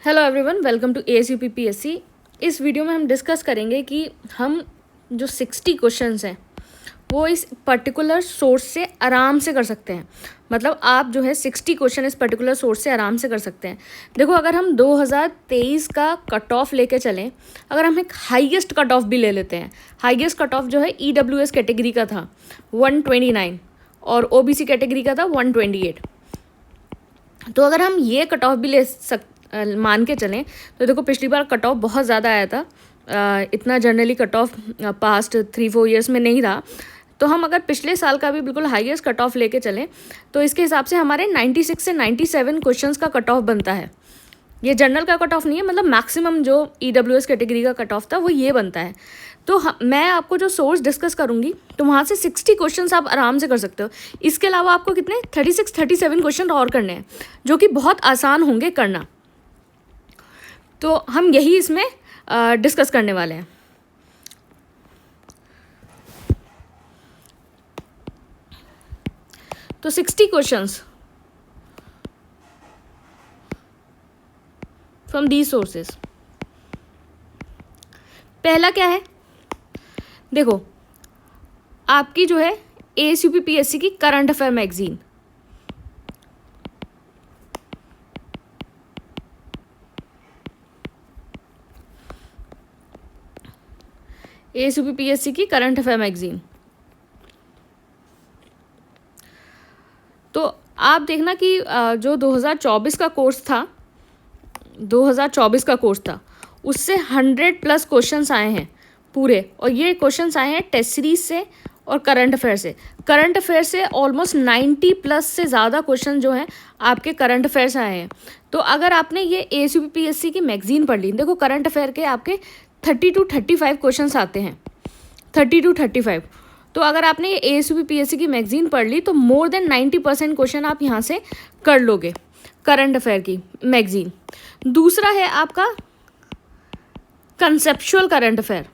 Hello everyone, welcome to ASUPPSC। इस video में हम डिस्कस करेंगे कि हम जो 60 क्वेश्चंस हैं वो इस पर्टिकुलर सोर्स से आराम से कर सकते हैं। मतलब आप जो है 60 क्वेश्चन इस पर्टिकुलर सोर्स से आराम से कर सकते हैं। देखो, अगर हम 2023 का कट ऑफ लेके चलें, अगर हम एक हाईएस्ट कट ऑफ भी ले लेते हैं, हाईएस्ट कट ऑफ जो है EWS कैटेगरी का था 129 और OBC कैटेगरी का था 128। तो अगर हम ये कट ऑफ भी मान के चलें तो देखो, पिछली बार कट ऑफ बहुत ज़्यादा आया था। इतना generally cut off past 3-4 years में नहीं रहा। तो हम अगर पिछले साल का भी बिल्कुल हाईएस्ट कट ऑफ लेके चलें तो इसके हिसाब से हमारे 96 से 97 क्वेश्चंस का कट ऑफ बनता है। ये जनरल का कट ऑफ नहीं है, मतलब मैक्सिमम जो EWS कैटेगरी का कट ऑफ था वो ये बनता है। तो मैं आपको जो सोर्स डिस्कस करूँगी तो वहाँ से 60 क्वेश्चंस आप आराम से कर सकते हो। इसके अलावा आपको कितने 36-37 क्वेश्चन और करने हैं जो कि बहुत आसान होंगे करना। तो हम यही इसमें डिस्कस करने वाले हैं। तो 60 क्वेश्चंस फ्रॉम दीज सोर्सेस। पहला क्या है, देखो आपकी जो है ASUPPSC की करंट अफेयर मैगजीन। ASUPPSC की करंट अफेयर मैगजीन। तो आप देखना कि जो 2024 का कोर्स था, 2024 का कोर्स था उससे 100+ क्वेश्चंस आए हैं पूरे, और ये क्वेश्चंस आए हैं टेस्ट सीरीज से और करंट अफेयर से। करंट अफेयर से ऑलमोस्ट 90+ से ज़्यादा क्वेश्चन जो हैं आपके करंट अफेयर से आए हैं। तो अगर आपने ये ASUPPSC की मैगजीन पढ़ ली, देखो करंट अफेयर के आपके 30 to 35 क्वेश्चंस आते हैं, 30 to 35। तो अगर आपने ये ASUPPSC की मैगजीन पढ़ ली तो मोर देन 90% क्वेश्चन आप यहाँ से कर लोगे, करंट अफेयर की मैगजीन। दूसरा है आपका conceptual current affair.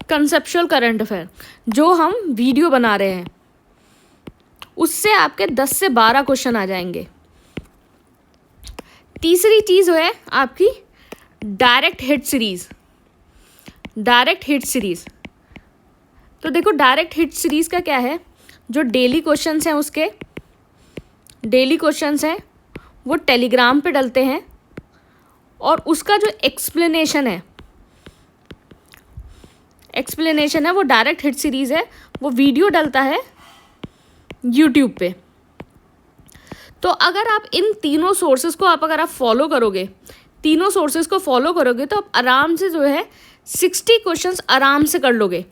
Conceptual current affair जो हम वीडियो बना रहे हैं उससे आपके 10 से 12 क्वेश्चन आ जाएंगे। तीसरी चीज़ है आपकी direct hit series. Direct hit series, तो देखो डायरेक्ट हिट सीरीज का क्या है, जो डेली क्वेश्चंस हैं उसके डेली क्वेश्चंस हैं वो टेलीग्राम पे डलते हैं, और उसका जो एक्सप्लेनेशन है वो डायरेक्ट हिट सीरीज है, वो वीडियो डलता है यूट्यूब पे। तो अगर आप इन तीनों सोर्सेज को अगर आप फॉलो करोगे, तीनों सोर्सेज को फॉलो करोगे तो आप आराम से जो है 60 क्वेश्चंस आराम से कर लोगे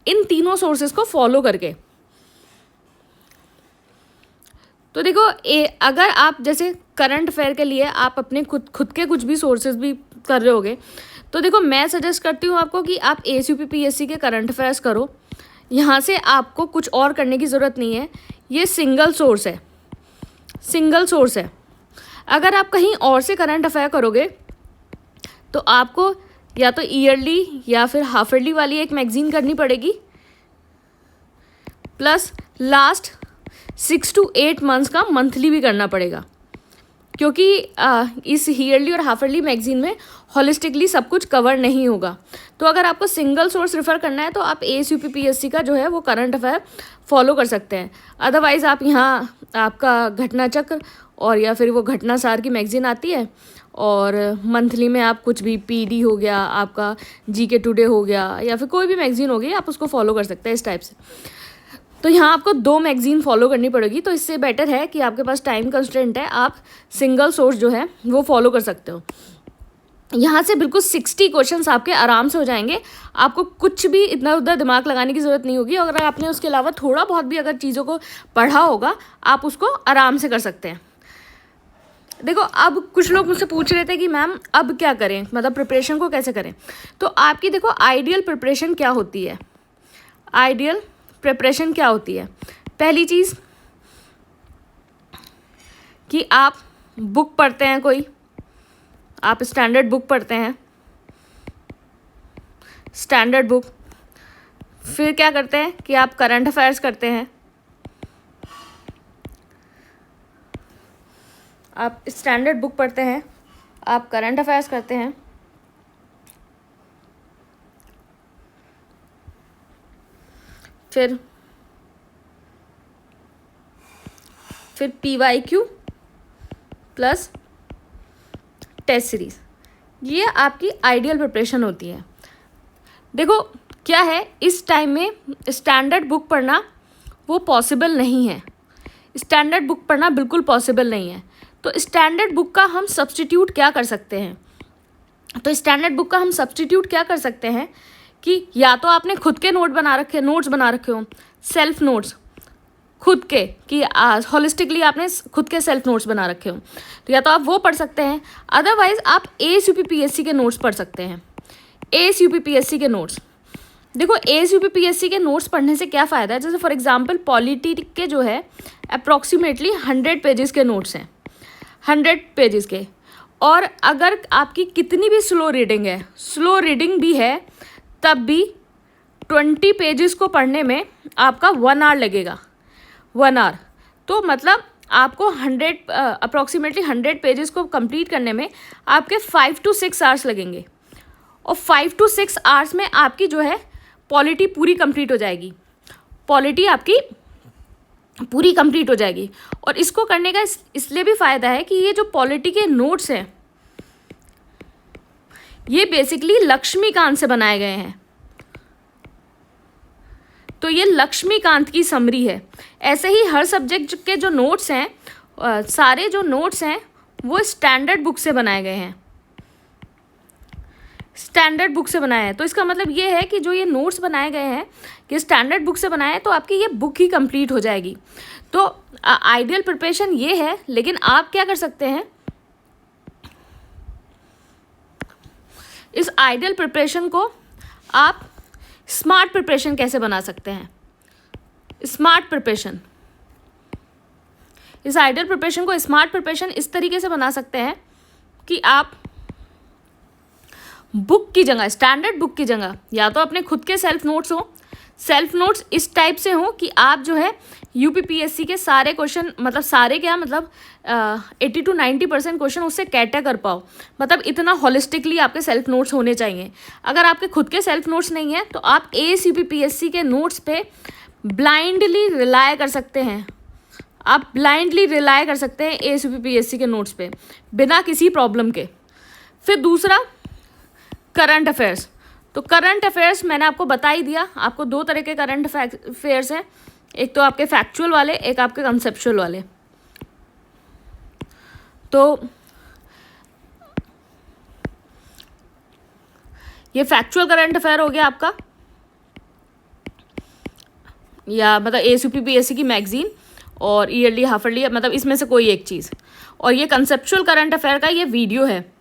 इन तीनों सोर्सेज को फॉलो करके। तो देखो अगर आप जैसे करंट अफेयर के लिए आप अपने खुद के कुछ भी सोर्सेज भी कर रहे होगे, तो देखो मैं सजेस्ट करती हूँ आपको कि आप ASUPPSC के करंट अफेयर्स करो। यहाँ से आपको कुछ और करने की ज़रूरत नहीं है, ये सिंगल सोर्स है, सिंगल सोर्स है। अगर आप कहीं और से करंट अफेयर करोगे तो आपको या तो ईयरली या फिर हाफ ईयरली वाली एक मैगजीन करनी पड़ेगी, प्लस लास्ट 6 to 8 मंथ्स का मंथली भी करना पड़ेगा, क्योंकि इस ईयरली और हाफ ईयरली मैगजीन में हॉलिस्टिकली सब कुछ कवर नहीं होगा। तो अगर आपको सिंगल सोर्स रेफर करना है तो आप ASUPPSC का जो है वो करंट अफेयर फॉलो कर सकते हैं। अदरवाइज़ आप यहाँ आपका घटना चक्र और या फिर वो घटनासार की मैगजीन आती है, और मंथली में आप कुछ भी PD हो गया, आपका GK टुडे हो गया, या फिर कोई भी मैगजीन हो गई, आप उसको फॉलो कर सकते हैं इस टाइप से। तो यहाँ आपको 2 मैगजीन फॉलो करनी पड़ेगी। तो इससे बेटर है कि आपके पास टाइम कंस्ट्रेंट है, आप सिंगल सोर्स जो है वो फॉलो कर सकते हो। यहाँ से बिल्कुल 60 क्वेश्चंस आपके आराम से हो जाएंगे। आपको कुछ भी इतना उधर दिमाग लगाने की ज़रूरत नहीं होगी। अगर आपने उसके अलावा थोड़ा बहुत भी अगर चीज़ों को पढ़ा होगा, आप उसको आराम से कर सकते हैं। देखो, अब कुछ लोग मुझसे पूछ रहे थे कि मैम अब क्या करें, मतलब प्रिपरेशन को कैसे करें। तो आपकी देखो आइडियल प्रिपरेशन क्या होती है, आइडियल प्रिपरेशन क्या होती है। पहली चीज़ कि आप बुक पढ़ते हैं, कोई आप स्टैंडर्ड बुक पढ़ते हैं, स्टैंडर्ड बुक। फिर क्या करते हैं कि आप करंट अफेयर्स करते हैं, आप स्टैंडर्ड बुक पढ़ते हैं, आप करंट अफेयर्स करते हैं, फिर PYQ प्लस टेस्ट सीरीज, ये आपकी आइडियल प्रिपरेशन होती है। देखो क्या है, इस टाइम में स्टैंडर्ड बुक पढ़ना वो पॉसिबल नहीं है, स्टैंडर्ड बुक पढ़ना बिल्कुल पॉसिबल नहीं है। तो स्टैंडर्ड बुक का हम सब्स्टिट्यूट क्या कर सकते हैं, तो स्टैंडर्ड बुक का हम सब्स्टिट्यूट क्या कर सकते हैं कि या तो आपने खुद के नोट्स बना रखे हो, सेल्फ नोट्स खुद के, कि होलिस्टिकली आपने खुद के सेल्फ नोट्स बना रखे हो, तो या तो आप वो पढ़ सकते हैं, अदरवाइज आप ASUP-PSC के नोट्स पढ़ सकते हैं। ASUP-PSC के नोट्स, देखो ASUP-PSC के नोट्स पढ़ने से क्या फ़ायदा है, जैसे फॉर एग्जांपल पॉलिटी के जो है अप्रॉक्सीमेटली 100 पेजेस के नोट्स हैं, 100 पेजेस के, और अगर आपकी कितनी भी स्लो रीडिंग भी है, तब भी 20 पेजेस को पढ़ने में आपका 1 आवर लगेगा, 1 आवर। तो मतलब आपको अप्रॉक्सीमेटली 100 पेजेस को कंप्लीट करने में आपके 5 to 6 आवर्स लगेंगे, और 5 to 6 आवर्स में आपकी जो है पॉलिटी पूरी कंप्लीट हो जाएगी, पॉलिटी आपकी पूरी कंप्लीट हो जाएगी। और इसको करने का इसलिए भी फ़ायदा है कि ये जो पॉलिटी के नोट्स हैं ये बेसिकली लक्ष्मीकांत से बनाए गए हैं, तो ये लक्ष्मीकांत की समरी है। ऐसे ही हर सब्जेक्ट के जो नोट्स हैं, सारे जो नोट्स हैं वो स्टैंडर्ड बुक से बनाए गए हैं, स्टैंडर्ड बुक से बनाए हैं। तो इसका मतलब ये है कि जो ये नोट्स बनाए गए हैं कि स्टैंडर्ड बुक से बनाए हैं, तो आपकी ये बुक ही कंप्लीट हो जाएगी। तो आइडियल प्रिपरेशन ये है, लेकिन आप क्या कर सकते हैं, इस आइडियल प्रिपरेशन को आप स्मार्ट प्रिपरेशन कैसे बना सकते हैं, स्मार्ट प्रिपरेशन, इस आइडियल प्रिपरेशन को स्मार्ट प्रिपरेशन इस तरीके से बना सकते हैं कि आप बुक की जगह, स्टैंडर्ड बुक की जगह, या तो अपने खुद के सेल्फ नोट्स इस टाइप से हों कि आप जो है UP-PSC के सारे क्वेश्चन, मतलब सारे क्या, मतलब 80 to 90% क्वेश्चन उससे कैटर कर पाओ, मतलब इतना होलिस्टिकली आपके सेल्फ नोट्स होने चाहिए। अगर आपके खुद के सेल्फ नोट्स नहीं है तो आप ASUP-PSC के नोट्स पे ब्लाइंडली रिलाय कर सकते हैं, आप ब्लाइंडली रिलाय कर सकते हैं ASUP-PSC के नोट्स पे बिना किसी प्रॉब्लम के। फिर दूसरा करंट अफेयर्स, तो करंट अफेयर्स मैंने आपको बता ही दिया, आपको 2 तरह के करंट अफेयर्स हैं, एक तो आपके फैक्चुअल वाले, एक आपके कंसेप्चुअल वाले। तो ये फैक्चुअल करंट अफेयर हो गया आपका, या मतलब ASUP-PSC की मैगजीन और ईयरली, हाफ ईयरली, मतलब इसमें से कोई एक चीज़। और ये कंसेप्चुअल करंट अफेयर का ये वीडियो है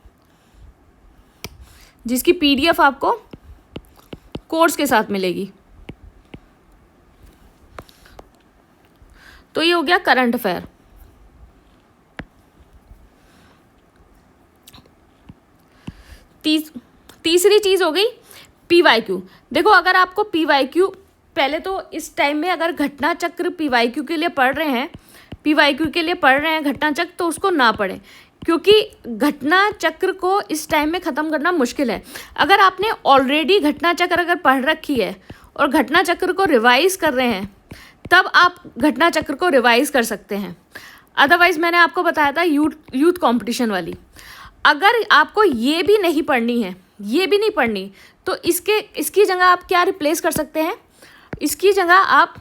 जिसकी PDF आपको कोर्स के साथ मिलेगी। तो ये हो गया करंट अफेयर। तीसरी चीज़ हो गई PYQ। देखो अगर आपको PYQ, पहले तो इस टाइम में अगर घटना चक्र PYQ के लिए पढ़ रहे हैं, घटना चक्र, तो उसको ना पढ़ें, क्योंकि घटना चक्र को इस टाइम में ख़त्म करना मुश्किल है। अगर आपने ऑलरेडी घटना चक्र अगर पढ़ रखी है और घटना चक्र को रिवाइज़ कर रहे हैं, तब आप घटना चक्र को रिवाइज़ कर सकते हैं। अदरवाइज़ मैंने आपको बताया था यूथ कंपटीशन वाली, अगर आपको ये भी नहीं पढ़नी, तो इसकी जगह आप क्या रिप्लेस कर सकते हैं, इसकी जगह आप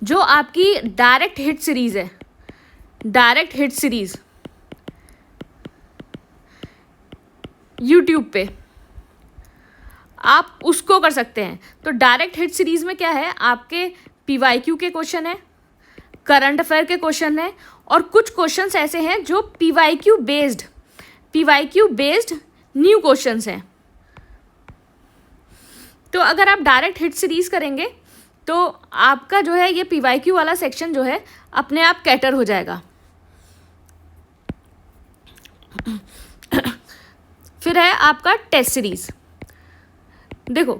जो आपकी डायरेक्ट हिट सीरीज़ यूट्यूब पे, आप उसको कर सकते हैं। तो डायरेक्ट हिट सीरीज़ में क्या है, आपके PYQ के क्वेश्चन है, करंट अफेयर के क्वेश्चन है, और कुछ क्वेश्चंस ऐसे हैं जो PYQ बेस्ड न्यू क्वेश्चंस हैं। तो अगर आप डायरेक्ट हिट सीरीज़ करेंगे तो आपका जो है ये PYQ वाला सेक्शन जो है अपने आप कैटर हो जाएगा। फिर है आपका टेस्ट सीरीज़। देखो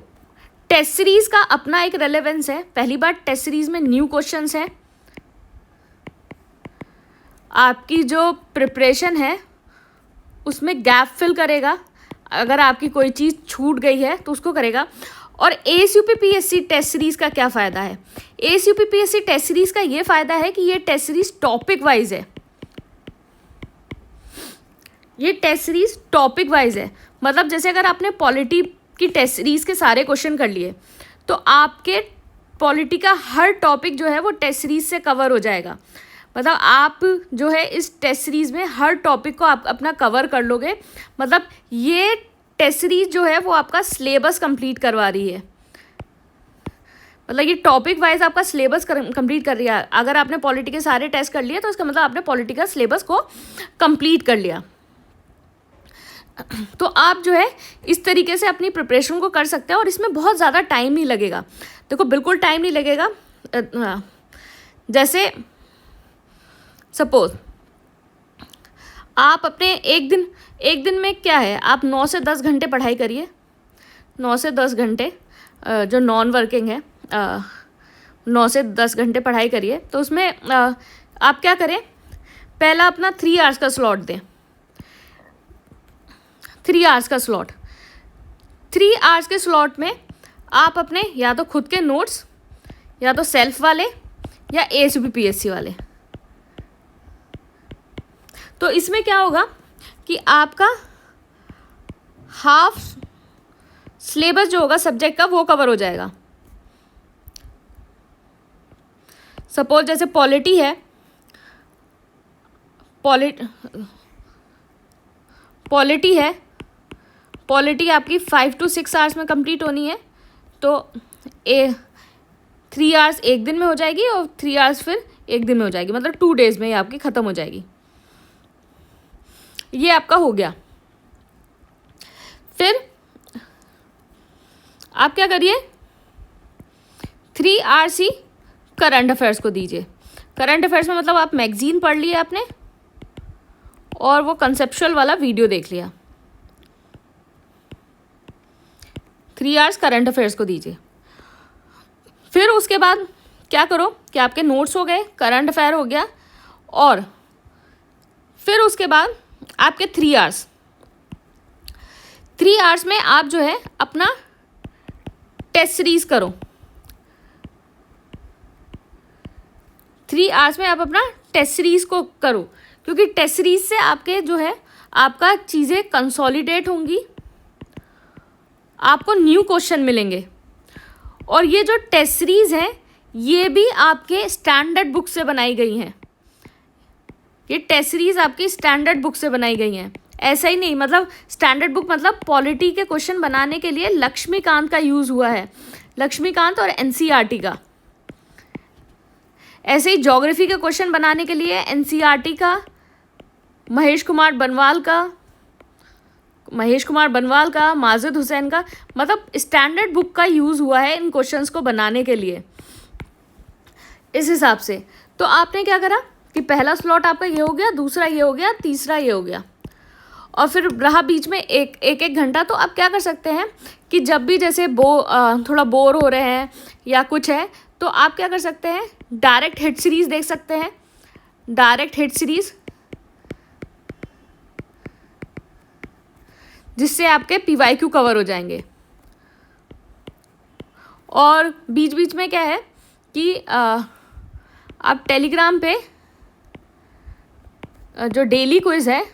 टेस्ट सीरीज़ का अपना एक रेलेवेंस है। पहली बार टेस्ट सीरीज़ में न्यू क्वेश्चंस हैं, आपकी जो प्रिपरेशन है उसमें गैप फिल करेगा, अगर आपकी कोई चीज़ छूट गई है तो उसको करेगा। और ASUP-PSC टेस्ट सीरीज़ का क्या फ़ायदा है? ASUP-PSC टेस्ट सीरीज़ का ये फ़ायदा है कि ये टेस्ट सीरीज़ टॉपिक वाइज है। ये टेस्ट सीरीज़ टॉपिक वाइज है, मतलब जैसे अगर आपने पॉलिटी की टेस्ट सीरीज़ के सारे क्वेश्चन कर लिए तो आपके पॉलिटी का हर टॉपिक जो है वो टेस्ट सीरीज़ से कवर हो जाएगा। मतलब आप जो है इस टेस्ट सीरीज़ में हर टॉपिक को आप अपना कवर कर लोगे। मतलब ये टेस्ट सीरीज़ जो है वो आपका सिलेबस कंप्लीट करवा रही है, मतलब ये टॉपिक वाइज आपका सिलेबस कंप्लीट कर रही है। अगर आपने पॉलिटी के सारे टेस्ट कर लिए तो इसका मतलब आपने पॉलिटी का सिलेबस को कंप्लीट कर लिया। तो आप जो है इस तरीके से अपनी प्रिपरेशन को कर सकते हैं और इसमें बहुत ज़्यादा टाइम नहीं लगेगा। देखो बिल्कुल टाइम नहीं लगेगा। जैसे सपोज आप अपने एक दिन में क्या है, आप 9 से 10 घंटे पढ़ाई करिए। 9 से 10 घंटे जो नॉन वर्किंग है 9 से 10 घंटे पढ़ाई करिए। तो उसमें आप क्या करें, पहला अपना 3 आवर्स का स्लॉट दें। 3 आवर्स का स्लॉट, 3 आवर्स के स्लॉट में आप अपने या तो खुद के नोट्स या तो सेल्फ वाले या ASUP-PSC वाले। तो इसमें क्या होगा कि आपका हाफ सिलेबस जो होगा सब्जेक्ट का वो कवर हो जाएगा। सपोज जैसे पॉलिटी है, पॉलिटी आपकी 5 to 6 आवर्स में कंप्लीट होनी है। तो 3 आवर्स एक दिन में हो जाएगी और 3 आवर्स फिर एक दिन में हो जाएगी, मतलब 2 days में ये आपकी ख़त्म हो जाएगी। ये आपका हो गया। फिर आप क्या करिए, 3 आवर्स ही करंट अफेयर्स को दीजिए। करंट अफेयर्स में मतलब आप मैगजीन पढ़ लिए आपने और वो कंसेप्चुअल वाला वीडियो देख लिया। 3 आवर्स करंट अफेयर्स को दीजिए। फिर उसके बाद क्या करो कि आपके नोट्स हो गए, करंट अफेयर हो गया, और फिर उसके बाद आपके 3 आवर्स में आप जो है अपना टेस्ट सीरीज़ करो। 3 आवर्स में आप अपना टेस्ट सीरीज़ को करो, क्योंकि टेस्ट सीरीज़ से आपके जो है आपका चीज़ें कंसोलिडेट होंगी, आपको न्यू क्वेश्चन मिलेंगे। और ये जो टेस्ट सीरीज़ है ये भी आपके स्टैंडर्ड बुक से बनाई गई हैं। ये टेस्ट सीरीज़ आपकी स्टैंडर्ड बुक से बनाई गई हैं। ऐसा ही नहीं, मतलब स्टैंडर्ड बुक मतलब पॉलिटी के क्वेश्चन बनाने के लिए लक्ष्मीकांत का यूज़ हुआ है, लक्ष्मीकांत और NCERT का। ऐसे ही ज्योग्राफी के क्वेश्चन बनाने के लिए NCERT का, महेश कुमार बनवाल का, माजिद हुसैन का, मतलब स्टैंडर्ड बुक का यूज़ हुआ है इन क्वेश्चंस को बनाने के लिए। इस हिसाब से तो आपने क्या करा कि पहला स्लॉट आपका ये हो गया, दूसरा ये हो गया, तीसरा ये हो गया, और फिर रहा बीच में एक घंटा। तो आप क्या कर सकते हैं कि जब भी जैसे थोड़ा बोर हो रहे हैं या कुछ है तो आप क्या कर सकते हैं, डायरेक्ट हिट सीरीज़ देख सकते हैं। डायरेक्ट हिट सीरीज़ जिससे आपके PYQ कवर हो जाएंगे। और बीच बीच में क्या है कि आप टेलीग्राम पे जो डेली क्विज़ है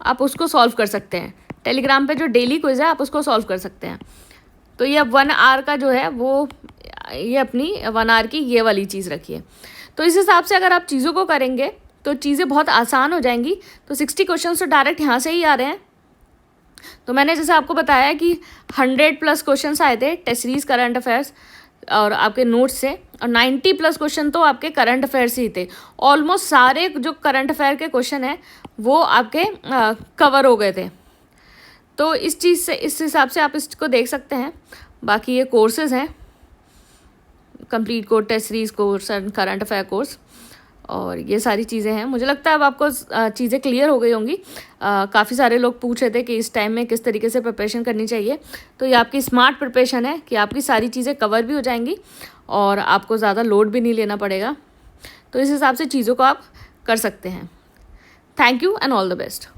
आप उसको सॉल्व कर सकते हैं। टेलीग्राम पे जो डेली क्विज़ है आप उसको सॉल्व कर सकते हैं। तो ये 1 आवर का जो है वो ये अपनी 1 आवर की ये वाली चीज़ रखिए। तो इस हिसाब से अगर आप चीज़ों को करेंगे तो चीज़ें बहुत आसान हो जाएंगी। तो 60 क्वेश्चन तो डायरेक्ट यहाँ से ही आ रहे हैं। तो मैंने जैसे आपको बताया कि 100+ क्वेश्चन आए थे टेस्ट सीरीज़ करंट अफेयर्स और आपके नोट्स से, और 90+ क्वेश्चन तो आपके करंट अफेयर्स ही थे। ऑलमोस्ट सारे जो करंट अफेयर के क्वेश्चन हैं वो आपके कवर हो गए थे। तो इस चीज़ से, इस हिसाब से आप इसको देख सकते हैं। बाकी ये कोर्सेज़ हैं, complete course, test series course and current affair course, और ये सारी चीज़ें हैं। मुझे लगता है अब आपको चीज़ें क्लियर हो गई होंगी। काफ़ी सारे लोग पूछ रहे थे कि इस टाइम में किस तरीके से प्रिपरेशन करनी चाहिए। तो ये आपकी स्मार्ट प्रिपरेशन है कि आपकी सारी चीज़ें कवर भी हो जाएंगी और आपको ज़्यादा लोड भी नहीं लेना पड़ेगा। तो इस हिसाब से चीज़ों को आप कर सकते हैं। Thank you and all the best.